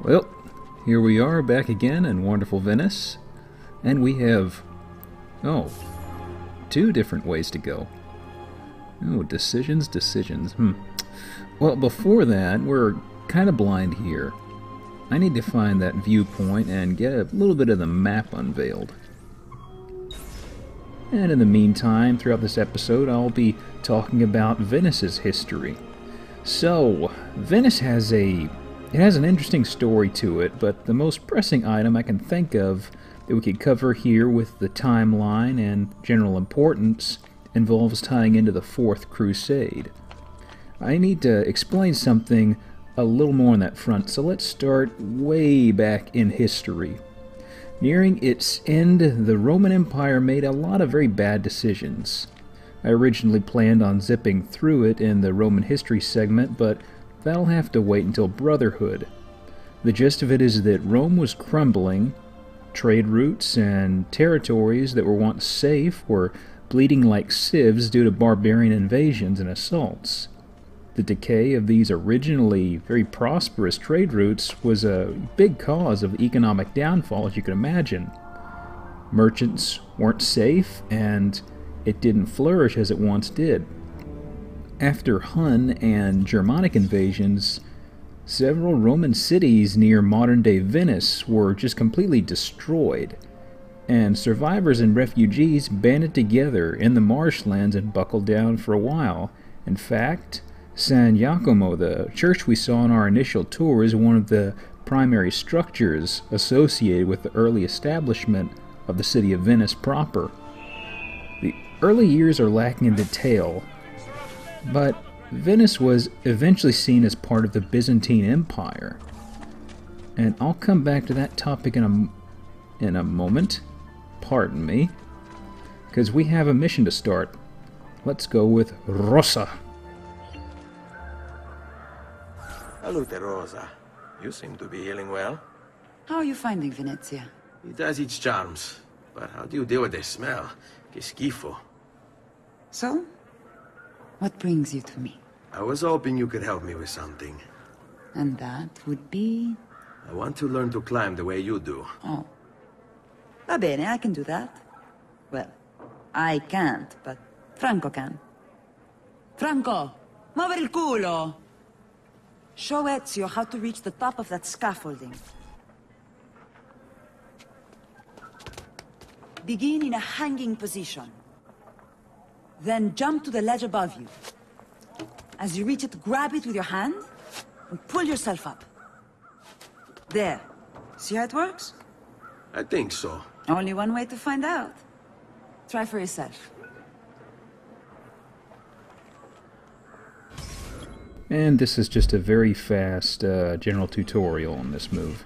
Well, here we are back again in wonderful Venice, and we have, two different ways to go. Oh, decisions. Well, before that, we're kind of blind here. I need to find that viewpoint and get a little bit of the map unveiled. And in the meantime, throughout this episode, I'll be talking about Venice's history. So, Venice has an interesting story to it, but the most pressing item I can think of that we could cover here with the timeline and general importance involves tying into the Fourth Crusade. I need to explain something a little more on that front, so let's start way back in history. Nearing its end, the Roman Empire made a lot of very bad decisions. I originally planned on zipping through it in the Roman history segment, but that'll have to wait until Brotherhood. The gist of it is that Rome was crumbling, trade routes and territories that were once safe were bleeding like sieves due to barbarian invasions and assaults. The decay of these originally very prosperous trade routes was a big cause of economic downfall, as you can imagine. Merchants weren't safe, and it didn't flourish as it once did. After Hun and Germanic invasions, several Roman cities near modern-day Venice were just completely destroyed, and survivors and refugees banded together in the marshlands and buckled down for a while. In fact, San Giacomo, the church we saw in our initial tour, is one of the primary structures associated with the early establishment of the city of Venice proper. The early years are lacking in detail, but Venice was eventually seen as part of the Byzantine Empire. And I'll come back to that topic in a moment. Pardon me. Because we have a mission to start. Let's go with Rosa. Salute, Rosa. You seem to be healing well. How are you finding Venezia? It has its charms. But how do you deal with the smell? Que schifo. So? What brings you to me? I was hoping you could help me with something. And that would be? I want to learn to climb the way you do. Oh. Va bene, I can do that. Well, I can't, but Franco can. Franco, muovere il culo! Show Ezio how to reach the top of that scaffolding. Begin in a hanging position. Then jump to the ledge above you. As you reach it, grab it with your hand and pull yourself up. There. See how it works? I think so. Only one way to find out. Try for yourself. And this is just a very fast general tutorial on this move.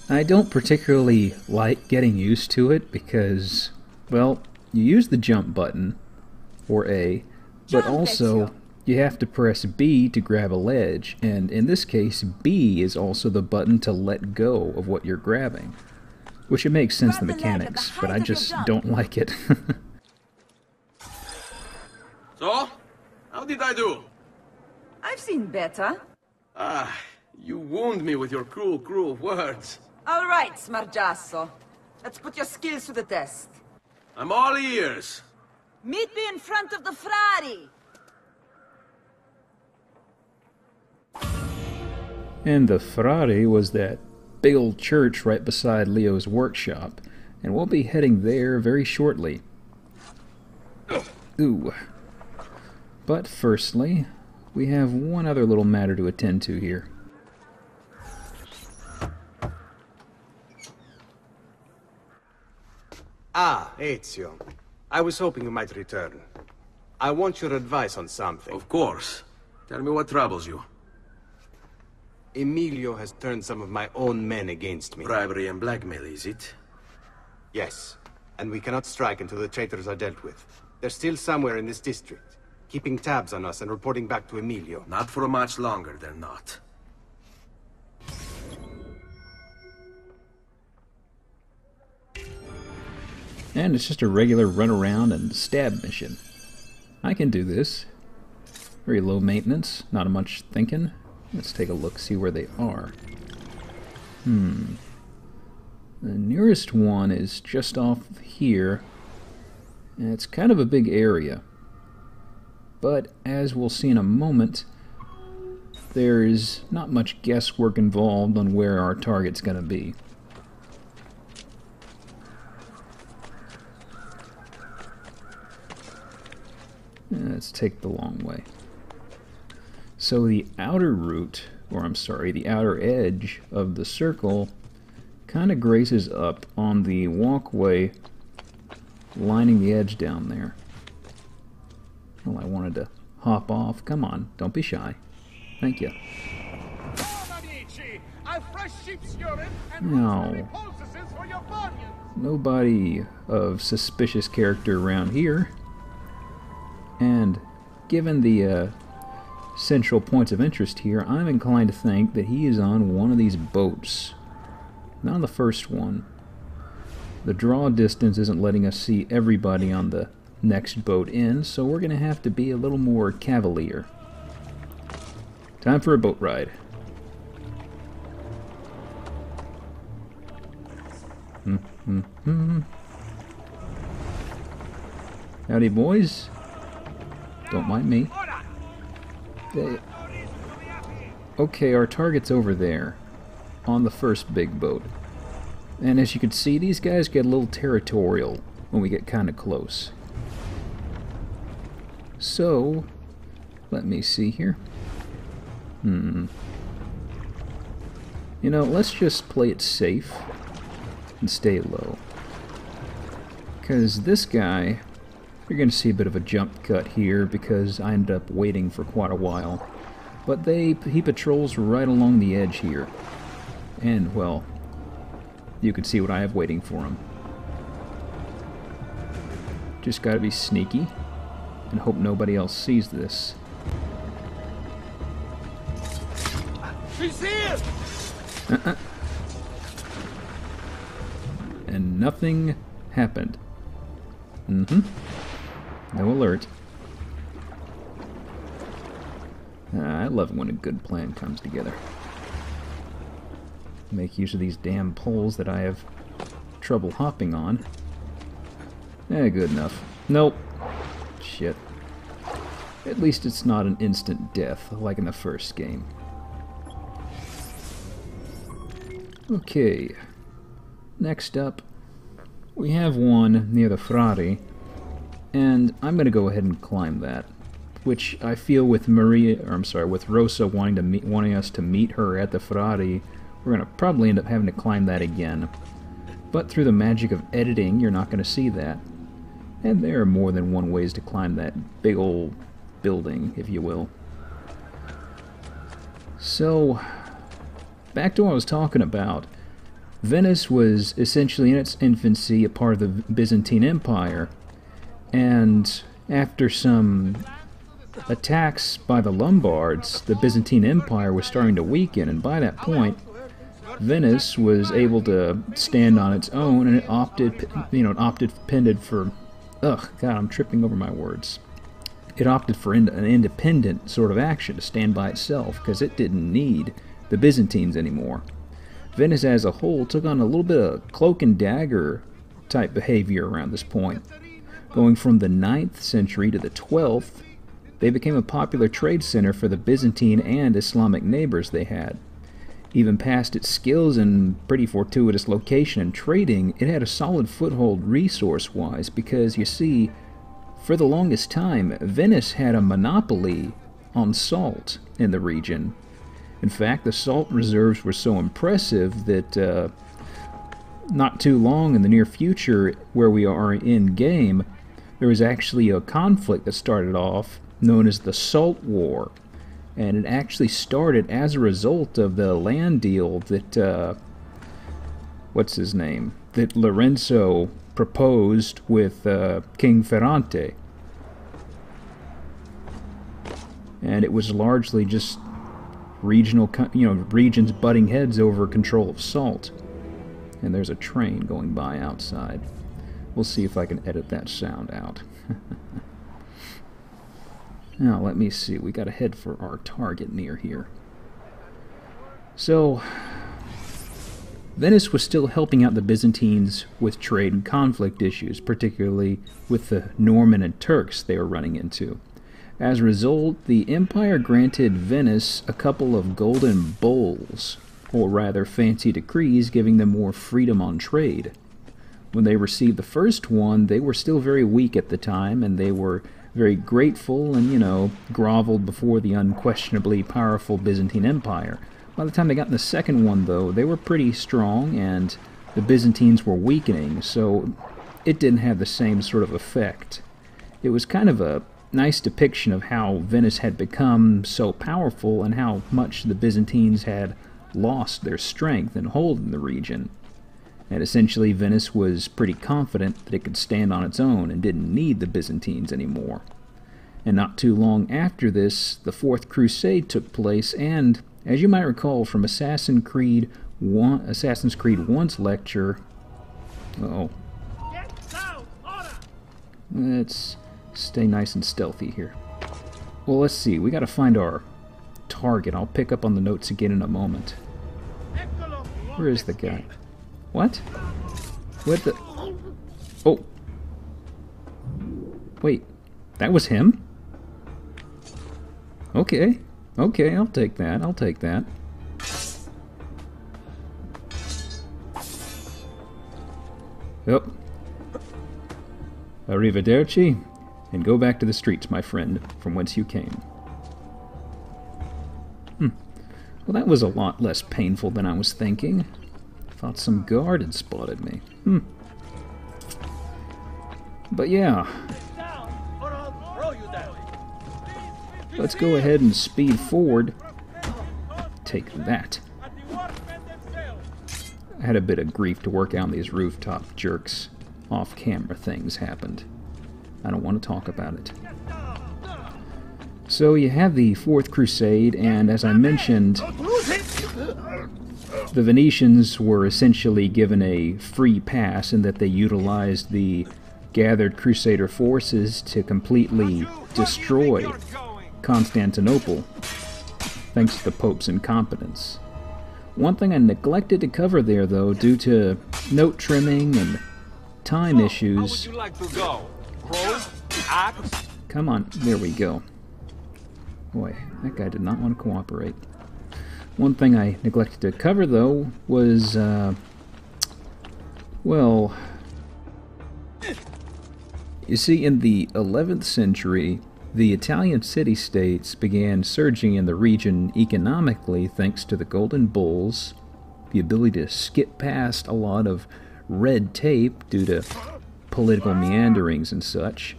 I don't particularly like getting used to it because, well, you use the jump button, or A, but also you have to press B to grab a ledge, and in this case B is also the button to let go of what you're grabbing. Which it makes sense, the mechanics, but I just don't like it. So? How did I do? I've seen better. Ah, you wound me with your cruel, cruel words. All right, Smargiasso. Let's put your skills to the test. I'm all ears. Meet me in front of the Frari! And the Frari was that big old church right beside Leo's workshop, and we'll be heading there very shortly. Ooh. But firstly, we have one other little matter to attend to here. Ah, Ezio. I was hoping you might return. I want your advice on something. Of course. Tell me what troubles you. Emilio has turned some of my own men against me. Bribery and blackmail, is it? Yes. And we cannot strike until the traitors are dealt with. They're still somewhere in this district, keeping tabs on us and reporting back to Emilio. Not for much longer, they're not. And it's just a regular run around and stab mission. I can do this. Very low maintenance, not much thinking. Let's take a look, see where they are. The nearest one is just off here, and it's kind of a big area. But as we'll see in a moment, there's not much guesswork involved on where our target's going to be. Let's take the long way. So the outer route, or I'm sorry, the outer edge of the circle kind of grazes up on the walkway lining the edge down there. Well, I wanted to hop off. Come on, don't be shy. Thank you. No. Nobody of suspicious character around here. And given the central points of interest here, I'm inclined to think that he is on one of these boats. Not on the first one. The draw distance isn't letting us see everybody on the next boat in, so we're going to have to be a little more cavalier. Time for a boat ride. Howdy, boys. Don't mind me. Okay, our target's over there, on the first big boat. And as you can see, these guys get a little territorial when we get kind of close. So, let me see here. You know, let's just play it safe and stay low. Because this guy, you're going to see a bit of a jump cut here because I ended up waiting for quite a while. But he patrols right along the edge here. And, well, you can see what I have waiting for him. Just gotta be sneaky and hope nobody else sees this. She's here! And nothing happened. No alert. I love it when a good plan comes together. Make use of these damn poles that I have trouble hopping on. Good enough. Nope. Shit. At least it's not an instant death like in the first game. Okay. Next up, we have one near the Frari, and I'm going to go ahead and climb that. Which I feel with with Rosa wanting us to meet her at the Frari, we're going to probably end up having to climb that again. But through the magic of editing, you're not going to see that. And there are more than one ways to climb that big old building, if you will. So, back to what I was talking about. Venice was essentially in its infancy a part of the Byzantine Empire. And after some attacks by the Lombards, the Byzantine Empire was starting to weaken, and by that point, Venice was able to stand on its own, and it opted for, God, I'm tripping over my words. It opted for an independent sort of action to stand by itself, because it didn't need the Byzantines anymore. Venice as a whole took on a little bit of cloak and dagger type behavior around this point. Going from the 9th century to the 12th, they became a popular trade center for the Byzantine and Islamic neighbors they had. Even past its skills and pretty fortuitous location in trading, it had a solid foothold resource-wise because, you see, for the longest time, Venice had a monopoly on salt in the region. In fact, the salt reserves were so impressive that not too long in the near future, where we are in-game, there was actually a conflict that started off known as the Salt War. And it actually started as a result of the land deal that, that Lorenzo proposed with King Ferrante. And it was largely just regions butting heads over control of salt. And there's a train going by outside. We'll see if I can edit that sound out. Now, let me see. We gotta head for our target near here. So, Venice was still helping out the Byzantines with trade and conflict issues, particularly with the Norman and Turks they were running into. As a result, the empire granted Venice a couple of golden bulls, or rather fancy decrees giving them more freedom on trade. When they received the first one, they were still very weak at the time, and they were very grateful and, groveled before the unquestionably powerful Byzantine Empire. By the time they got the second one, though, they were pretty strong, and the Byzantines were weakening, so it didn't have the same sort of effect. It was kind of a nice depiction of how Venice had become so powerful and how much the Byzantines had lost their strength and hold in the region. And essentially Venice was pretty confident that it could stand on its own and didn't need the Byzantines anymore. And not too long after this, the Fourth Crusade took place, and, as you might recall from Assassin's Creed 1's lecture... Let's stay nice and stealthy here. Well, let's see. We gotta find our target. I'll pick up on the notes again in a moment. Where is the guy? What? What the... Oh. Wait. That was him? Okay. Okay, I'll take that. I'll take that. Yep. Arrivederci. And go back to the streets, my friend, from whence you came. Well, that was a lot less painful than I was thinking. Thought some guard had spotted me. But yeah. Let's go ahead and speed forward. Take that. I had a bit of grief to work out these rooftop jerks. Off-camera things happened. I don't want to talk about it. So you have the Fourth Crusade, and as I mentioned, the Venetians were essentially given a free pass in that they utilized the gathered Crusader forces to completely destroy Constantinople, thanks to the Pope's incompetence. One thing I neglected to cover there, though, due to note trimming and time issues... How would you like to go? Crow? Axe? Come on, there we go. Boy, that guy did not want to cooperate. One thing I neglected to cover, though, was, well... You see, in the 11th century, the Italian city-states began surging in the region economically thanks to the Golden Bulls, the ability to skip past a lot of red tape due to political meanderings and such.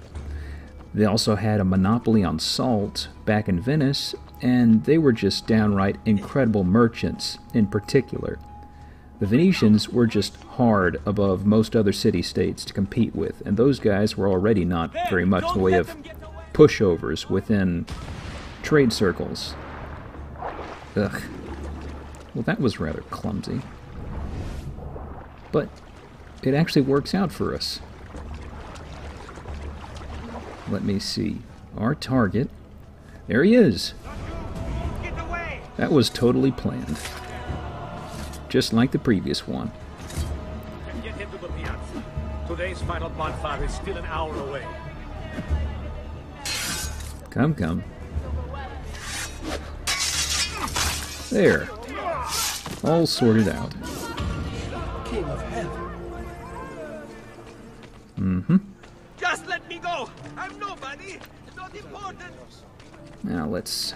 They also had a monopoly on salt back in Venice, and they were just downright incredible merchants in particular. The Venetians were just hard above most other city-states to compete with, and those guys were already not very much in the way of pushovers within trade circles. Ugh. Well, that was rather clumsy. But it actually works out for us. Let me see. Our target. There he is. That was totally planned. Just like the previous one. Get him to the piazza. Today's final bonfire is still an hour away. Come, come. There. All sorted out. King of heaven. Mm-hmm. Just let me go! I'm nobody! Not important! Now let's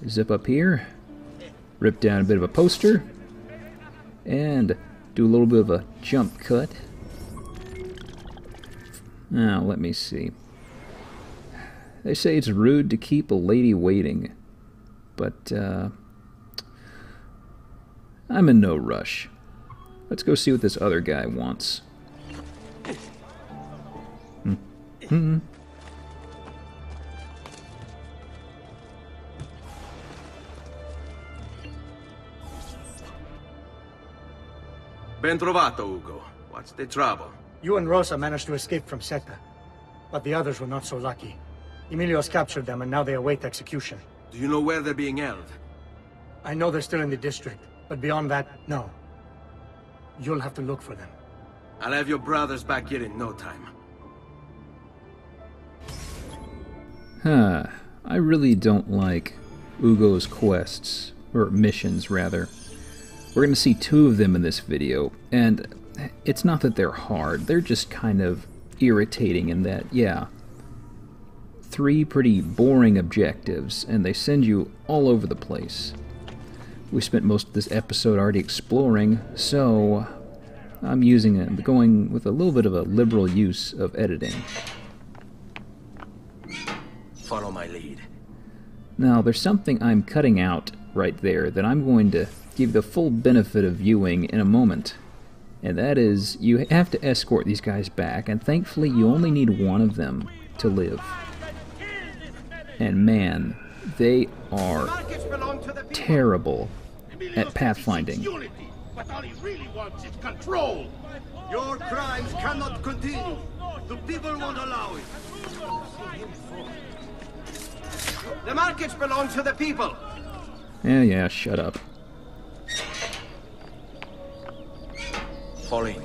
zip up here, rip down a bit of a poster, and do a little bit of a jump cut. Now, let me see. They say it's rude to keep a lady waiting, but I'm in no rush. Let's go see what this other guy wants. Ben trovato, Ugo. What's the trouble? You and Rosa managed to escape from Seta, but the others were not so lucky. Emilio's captured them, and now they await execution. Do you know where they're being held? I know they're still in the district, but beyond that, no. You'll have to look for them. I'll have your brothers back here in no time. I really don't like Ugo's quests, or missions rather. We're going to see 2 of them in this video, and it's not that they're hard, they're just kind of irritating in that, yeah, 3 pretty boring objectives, and they send you all over the place. We spent most of this episode already exploring, so I'm going with a little bit of a liberal use of editing. Follow my lead. Now, there's something I'm cutting out right there that I'm going to give the full benefit of viewing in a moment. And that is, you have to escort these guys back, and thankfully you only need one of them to live. And man, they are terrible at pathfinding. But all he really wants is control. Your crimes cannot continue. The people won't allow it. The markets belong to the people. Yeah, shut up. Fall in.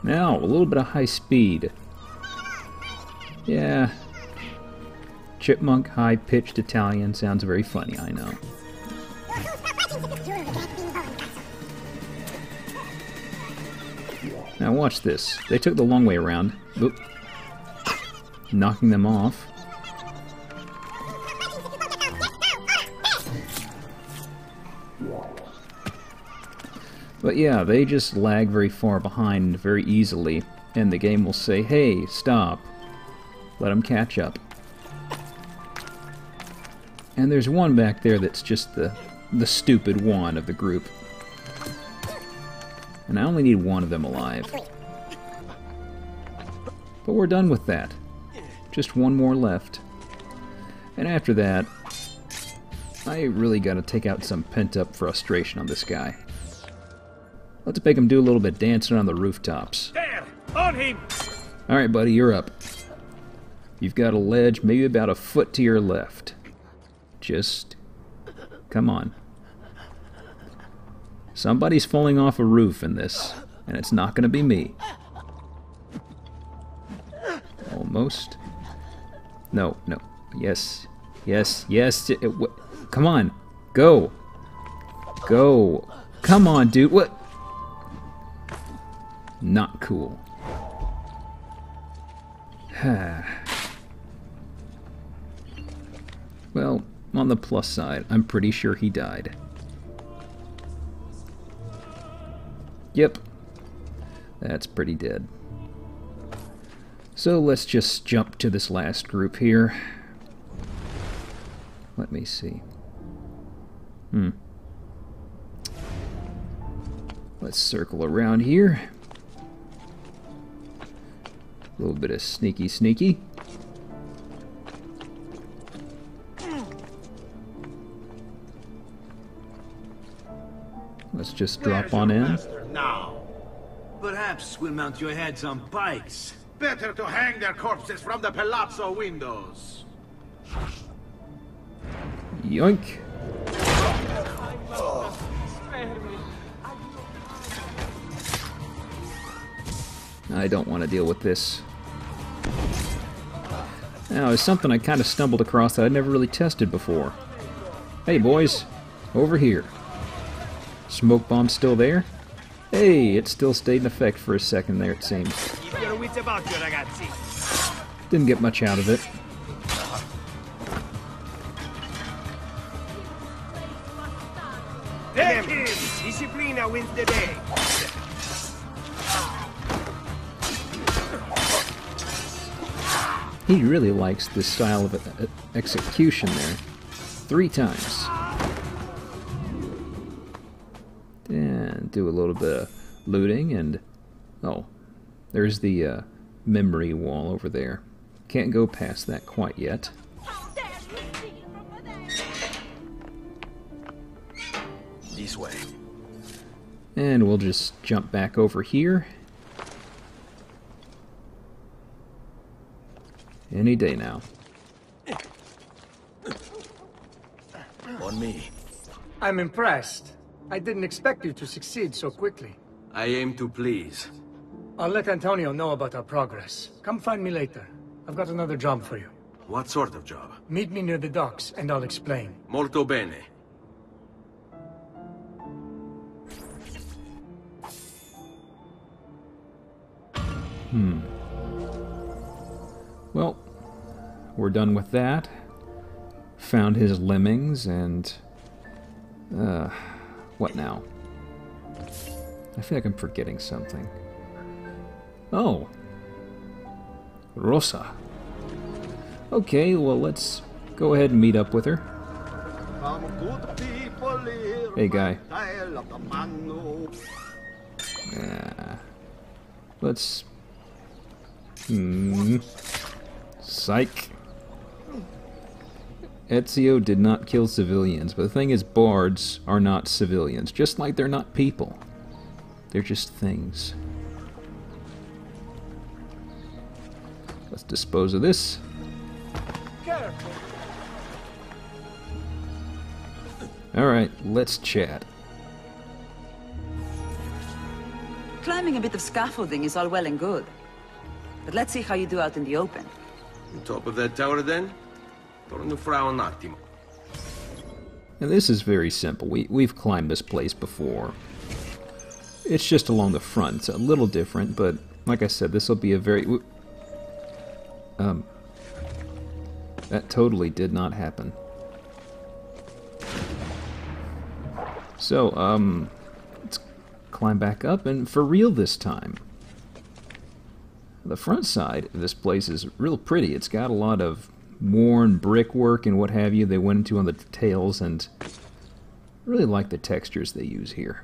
Now, a little bit of high speed. Yeah. Chipmunk high-pitched Italian sounds very funny, I know. Now watch this. They took the long way around. Oop. Knocking them off. But yeah, they just lag very far behind very easily, and the game will say, hey, stop. Let them catch up. And there's one back there that's just the stupid one of the group. And I only need one of them alive. But we're done with that. Just one more left. And after that, I really gotta take out some pent-up frustration on this guy. Let's make him do a little bit dancing on the rooftops. There! On him! Alright, buddy, you're up. You've got a ledge maybe about a foot to your left. Just... come on. Somebody's falling off a roof in this, and it's not going to be me. Almost. No. Yes. Come on. Go. Come on, dude. What? Not cool. Well, on the plus side, I'm pretty sure he died. Yep. That's pretty dead. So let's just jump to this last group here. Let me see. Let's circle around here. A little bit of sneaky. Let's just drop on in. Now, Perhaps we'll mount your heads on bikes. better to hang their corpses from the palazzo windows. Yoink. I don't want to deal with this. Now, it's something I kind of stumbled across that I'd never really tested before. Hey, boys. Over here. Smoke bomb still there? Hey, it still stayed in effect for a second there, it seems. Didn't get much out of it. Take him! Disciplina wins the day. He really likes this style of execution there. 3 times. And do a little bit of looting and... oh, there's the memory wall over there. Can't go past that quite yet. This way. And we'll just jump back over here. Any day now. On me. I'm impressed. I didn't expect you to succeed so quickly. I aim to please. I'll let Antonio know about our progress. Come find me later. I've got another job for you. What sort of job? Meet me near the docks, and I'll explain. Molto bene. Well, we're done with that. Found his lemmings, and... what now? I feel like I'm forgetting something. Oh! Rosa. Okay, well, let's go ahead and meet up with her. Hey, guy. Let's... Psych. Ezio did not kill civilians, but the thing is, bards are not civilians, just like they're not people. They're just things. Let's dispose of this. Alright, let's chat. Climbing a bit of scaffolding is all well and good. But let's see how you do out in the open. On top of that tower, then? Torno fra un attimo. Now this is very simple. We've climbed this place before. It's just along the front. It's a little different, but like I said, this will be a very... That totally did not happen. So, let's climb back up, and for real this time. The front side of this place is real pretty. It's got a lot of worn brickwork and what have you they went into on the details, and I really like the textures they use here.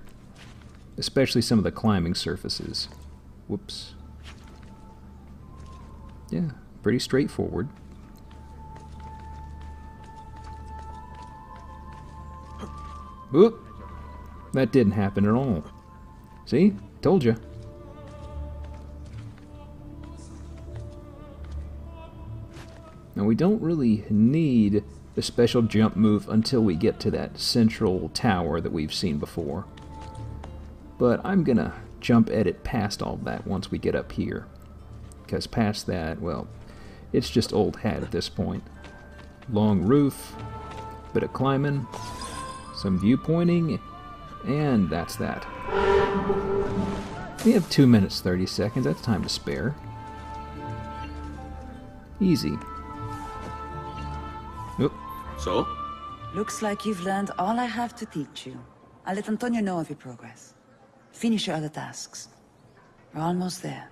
Especially some of the climbing surfaces. Whoops. Yeah, pretty straightforward. Whoop! That didn't happen at all. See? Told you. Now we don't really need the special jump move until we get to that central tower that we've seen before. But I'm gonna jump edit past all that once we get up here. Because past that, well, it's just old hat at this point. Long roof, bit of climbing, some viewpointing, and that's that. We have 2 minutes 30 seconds, that's time to spare. Easy. Oop. So? Looks like you've learned all I have to teach you. I'll let Antonio know of your progress. Finish your other tasks. We're almost there.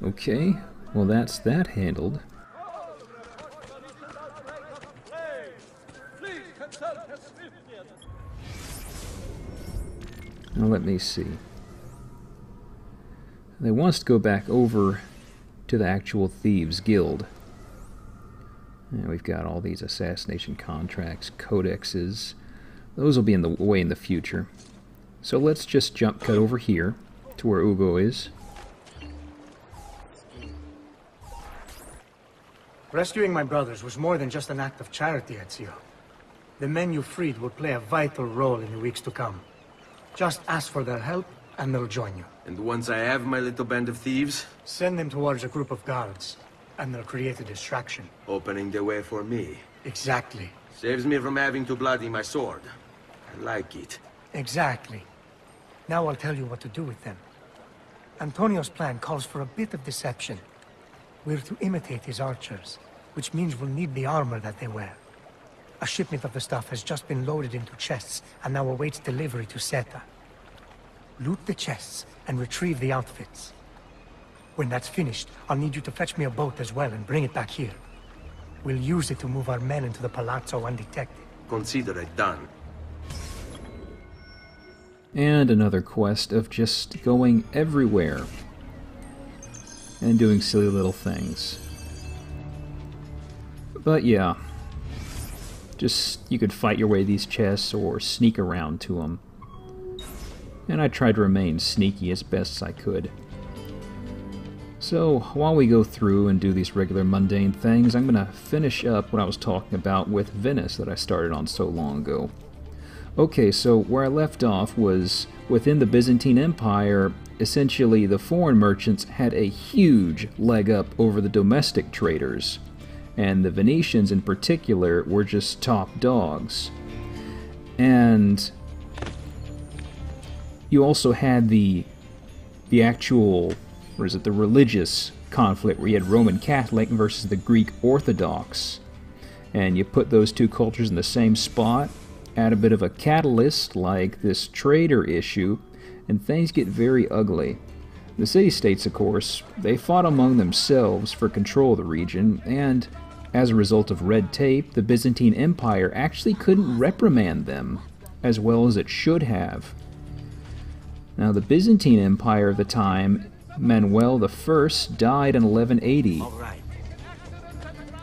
Okay, well that's that handled. Now let me see. They want us to go back over to the actual Thieves Guild. And we've got all these assassination contracts, codexes. Those will be in the way in the future. So let's just jump cut over here to where Ugo is. Rescuing my brothers was more than just an act of charity, Ezio. The men you freed will play a vital role in the weeks to come. Just ask for their help, and they'll join you. And once I have my little band of thieves? Send them towards a group of guards, and they'll create a distraction. Opening the way for me. Exactly. Saves me from having to bloody my sword. I like it. Exactly. Now I'll tell you what to do with them. Antonio's plan calls for a bit of deception. We're to imitate his archers, which means we'll need the armor that they wear. A shipment of the stuff has just been loaded into chests and now awaits delivery to Seta. Loot the chests and retrieve the outfits. When that's finished, I'll need you to fetch me a boat as well and bring it back here. We'll use it to move our men into the palazzo undetected. Consider it done. And another quest of just going everywhere and doing silly little things. But yeah, just you could fight your way to these chests or sneak around to them. And I tried to remain sneaky as best I could. So, while we go through and do these regular mundane things, I'm going to finish up what I was talking about with Venice that I started on so long ago. Okay, so where I left off was within the Byzantine Empire, essentially the foreign merchants had a huge leg up over the domestic traders, and the Venetians in particular were just top dogs. And you also had the actual, or is it the religious conflict, where you had Roman Catholic versus the Greek Orthodox, and you put those two cultures in the same spot, add a bit of a catalyst like this traitor issue, and things get very ugly. The city-states, of course, they fought among themselves for control of the region, and as a result of red tape, the Byzantine Empire actually couldn't reprimand them as well as it should have. Now, the Byzantine Empire of the time, Manuel I, died in 1180.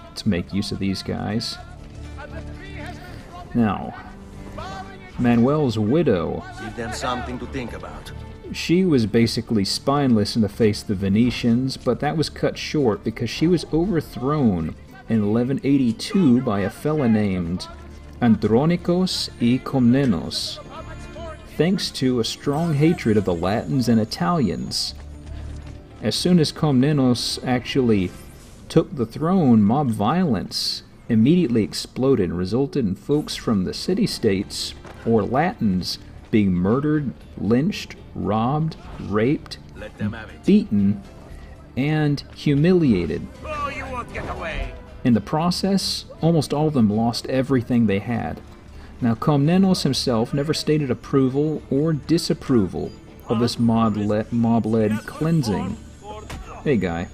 Let's make use of these guys. Now, Manuel's widow, Give them something to think about. she was basically spineless in the face of the Venetians, but that was cut short because she was overthrown in 1182 by a fella named Andronikos I Komnenos, thanks to a strong hatred of the Latins and Italians. As soon as Komnenos actually took the throne, mob violence immediately exploded and resulted in folks from the city-states, or Latins, being murdered, lynched, robbed, raped, beaten, and humiliated. Oh, you won't get away. In the process, almost all of them lost everything they had. Now, Komnenos himself never stated approval or disapproval of this mob-led cleansing. Hey, guy.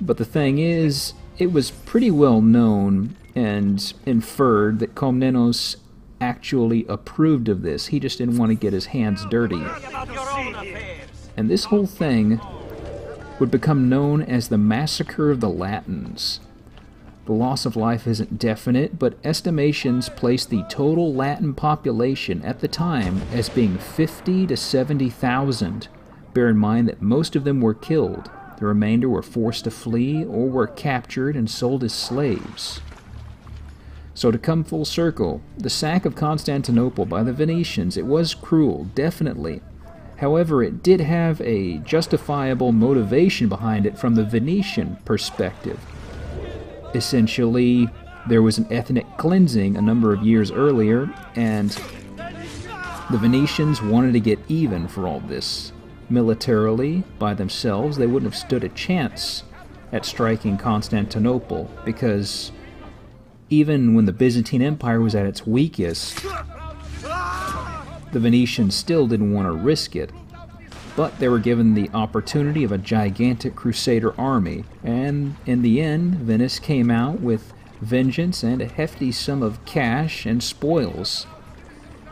But the thing is, it was pretty well known and inferred that Komnenos actually approved of this. He just didn't want to get his hands dirty. And this whole thing would become known as the Massacre of the Latins. The loss of life isn't definite, but estimations place the total Latin population at the time as being 50 to 70,000. Bear in mind that most of them were killed. The remainder were forced to flee or were captured and sold as slaves. So to come full circle, the sack of Constantinople by the Venetians, it was cruel, definitely. However, it did have a justifiable motivation behind it from the Venetian perspective. Essentially, there was an ethnic cleansing a number of years earlier, and the Venetians wanted to get even for all this. Militarily, by themselves, they wouldn't have stood a chance at striking Constantinople, because even when the Byzantine Empire was at its weakest, the Venetians still didn't want to risk it. But they were given the opportunity of a gigantic crusader army, and in the end, Venice came out with vengeance and a hefty sum of cash and spoils.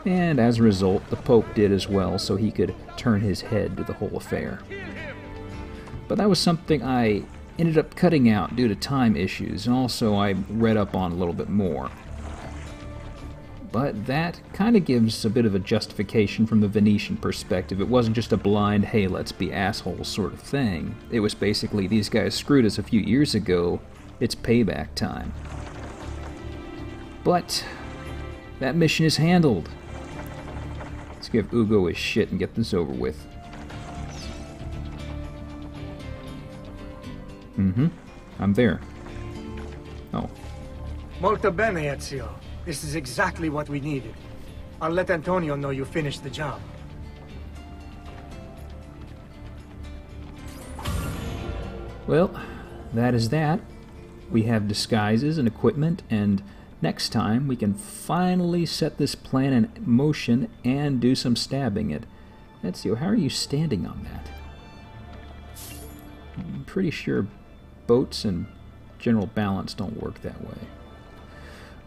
And as a result, the Pope did as well, so he could turn his head to the whole affair. But that was something I ended up cutting out due to time issues, and also I read up on a little bit more. But that kind of gives a bit of a justification from the Venetian perspective. It wasn't just a blind, hey, let's be assholes sort of thing. It was basically, these guys screwed us a few years ago, it's payback time. But that mission is handled. Let's give Ugo his shit and get this over with. I'm there. Oh. Molto bene, Ezio. This is exactly what we needed. I'll let Antonio know you finished the job. Well, that is that. We have disguises and equipment, and next time we can finally set this plan in motion and do some stabbing it. Ezio, how are you standing on that? I'm pretty sure boats and general balance don't work that way.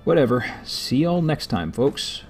Whatever. See y'all next time, folks.